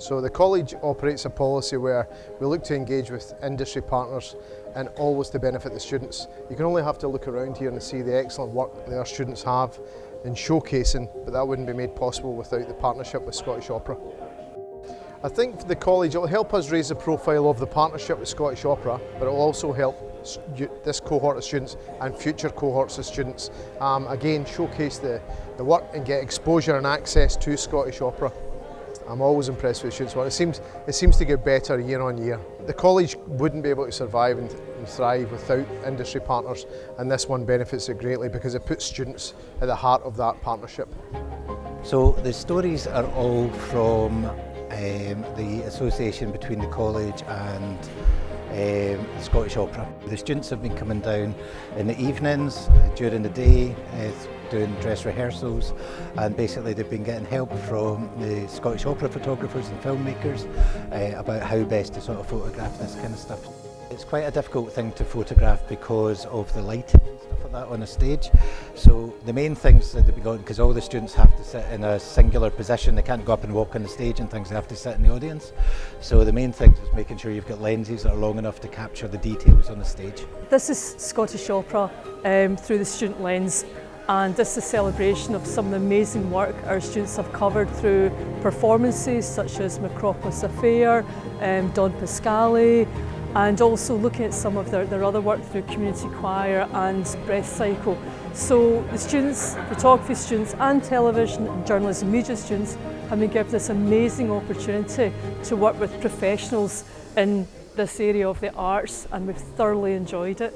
So the college operates a policy where we look to engage with industry partners and always to benefit the students. You can only have to look around here and see the excellent work that our students have in showcasing, but that wouldn't be made possible without the partnership with Scottish Opera. I think for the college, it will help us raise the profile of the partnership with Scottish Opera, but it will also help this cohort of students and future cohorts of students again showcase the work and get exposure and access to Scottish Opera. I'm always impressed with the students' work. It seems to get better year on year. The college wouldn't be able to survive and thrive without industry partners, and this one benefits it greatly because it puts students at the heart of that partnership. So the stories are all from the association between the college and the Scottish Opera. The students have been coming down in the evenings, during the day, doing dress rehearsals, and basically they've been getting help from the Scottish Opera photographers and filmmakers about how best to sort of photograph this kind of stuff. It's quite a difficult thing to photograph because of the lighting and stuff like that on a stage. So the main things that they've been going, because all the students have to sit in a singular position, they can't go up and walk on the stage and things, they have to sit in the audience. So the main thing is making sure you've got lenses that are long enough to capture the details on the stage. This is Scottish Opera through the student lens, and this is a celebration of some of the amazing work our students have covered through performances such as Macropolis Affair, Don Pasquale, and also looking at some of their other work through community choir and breath cycle. So the students, photography students and television and journalism media students have been given this amazing opportunity to work with professionals in this area of the arts, and we've thoroughly enjoyed it.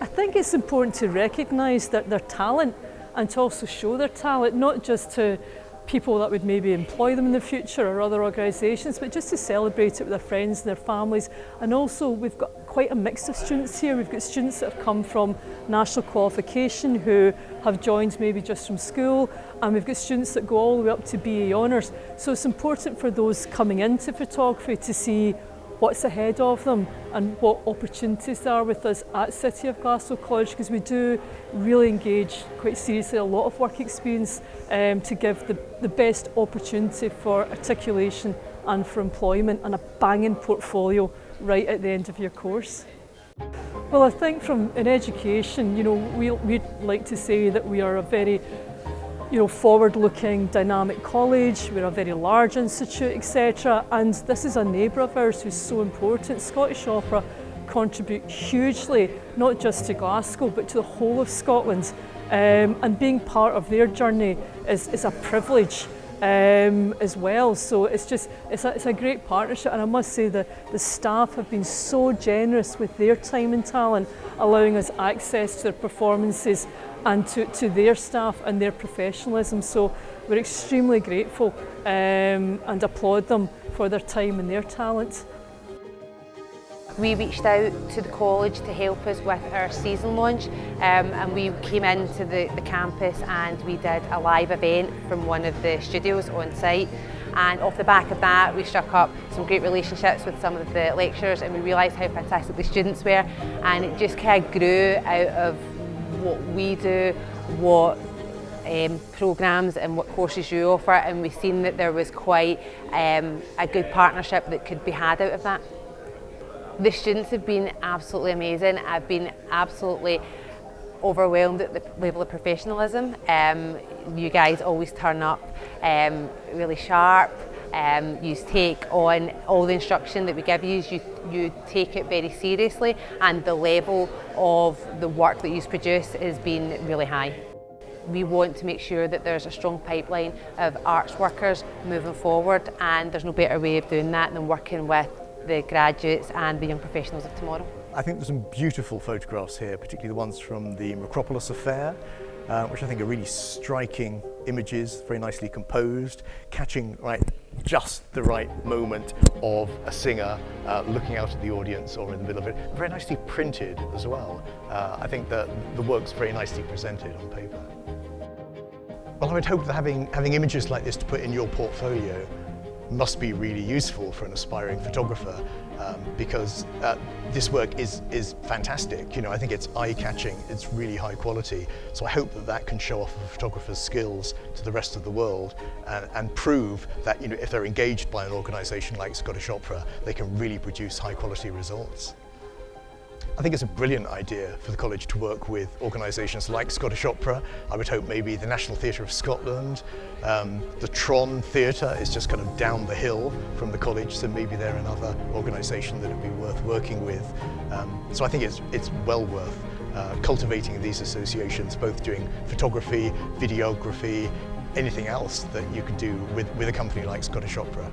I think it's important to recognise their talent and to also show their talent, not just to people that would maybe employ them in the future or other organisations, but just to celebrate it with their friends and their families. And also we've got quite a mix of students here. We've got students that have come from national qualification who have joined maybe just from school, and we've got students that go all the way up to BA Honours. So it's important for those coming into photography to see what's ahead of them and what opportunities there are with us at City of Glasgow College, because we do really engage quite seriously a lot of work experience to give the best opportunity for articulation and for employment, and a banging portfolio right at the end of your course. Well, I think in education, we'd like to say that we are a very forward-looking, dynamic college. We're a very large institute, etc. And this is a neighbour of ours who's so important. Scottish Opera contribute hugely, not just to Glasgow, but to the whole of Scotland. And being part of their journey is a privilege as well. So it's a great partnership, and I must say that the staff have been so generous with their time and talent, allowing us access to their performances and to their staff and their professionalism. So we're extremely grateful and applaud them for their time and their talent. We reached out to the college to help us with our season launch, and we came into the campus and we did a live event from one of the studios on site. And off the back of that, we struck up some great relationships with some of the lecturers, and we realised how fantastic the students were, and it just kind of grew out of what we do, what programmes and what courses you offer, and we've seen that there was quite a good partnership that could be had out of that. The students have been absolutely amazing. I've been absolutely overwhelmed at the level of professionalism. You guys always turn up really sharp. You take on all the instruction that we give you take it very seriously, and the level of the work that you produce has been really high. We want to make sure that there's a strong pipeline of arts workers moving forward, and there's no better way of doing that than working with the graduates and the young professionals of tomorrow. I think there's some beautiful photographs here, particularly the ones from the Macropolis Affair, which I think are really striking images, very nicely composed, catching just the right moment of a singer looking out at the audience or in the middle of it. Very nicely printed as well. I think that the work's very nicely presented on paper. Well, I would hope that having images like this to put in your portfolio must be really useful for an aspiring photographer. because this work is fantastic. You know, I think it's eye-catching, it's really high quality. So I hope that that can show off a photographer's skills to the rest of the world and prove that, you know, if they're engaged by an organisation like Scottish Opera, they can really produce high quality results. I think it's a brilliant idea for the college to work with organisations like Scottish Opera. I would hope maybe the National Theatre of Scotland, the Tron Theatre is just kind of down the hill from the college, so maybe they're another organisation that would be worth working with. So I think it's well worth cultivating these associations, both doing photography, videography, anything else that you could do with a company like Scottish Opera.